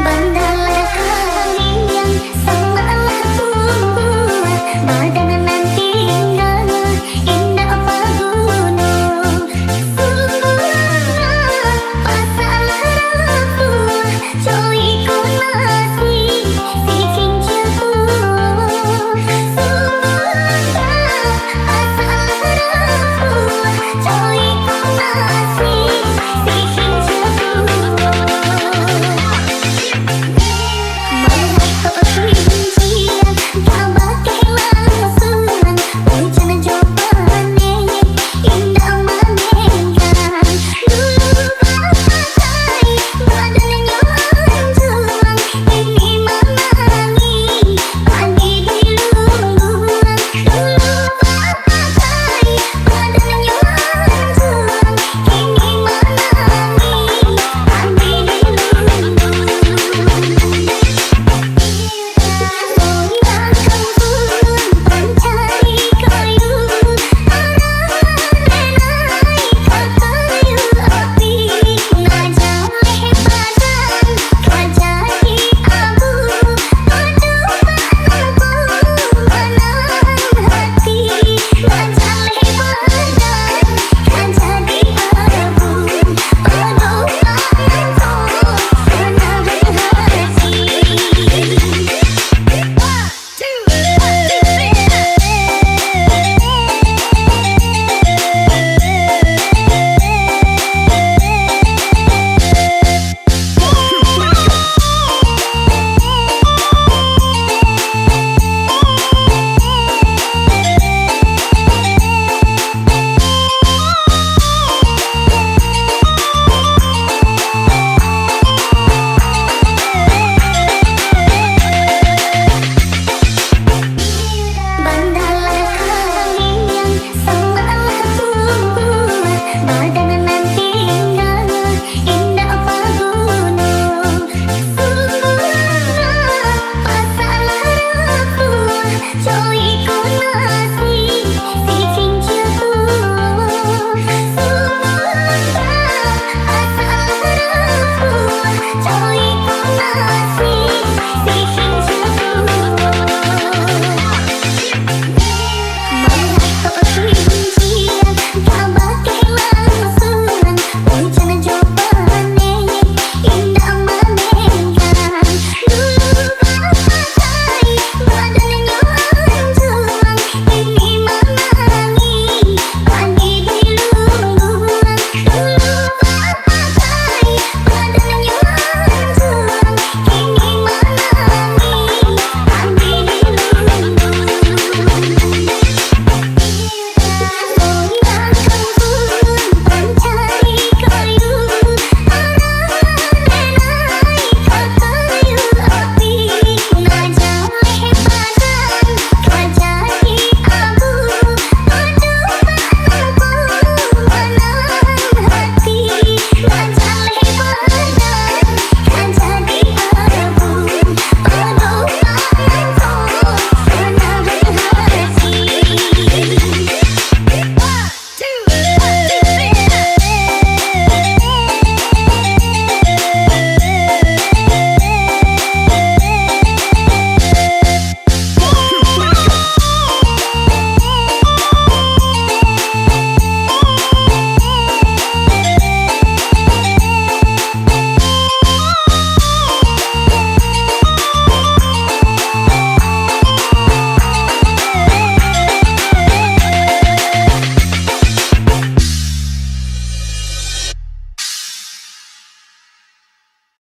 Bandalah kariang samalah tumbuah, badangan tinggal indah apa gunung. Sungguh pasal rapuh, joiku masih si kincir tuo. Sungguh pasal rapuh, joiku masih si kincir tuo. Meratok kincia kabake langsungan, hujan jopane indah manengkan. Dulu pakai badannya hancurang, ini menangi pagi di lungguan. Dulu pakai badannya hancurang, ini menangi pagi di lungguan. Goyangkan burung pencari kayu, arah naik ke kayu api. Najah badan kajari abu, aduh menahan hati. Najah badan kajari abu, aduh menahan hati. Bandalah kariang samalah tumbuah, badangan tinggal indah apa gunung. Sungguh pasal rapuh, joiku masih si kincir tuo. Sungguh pasal rapuh, joiku masih si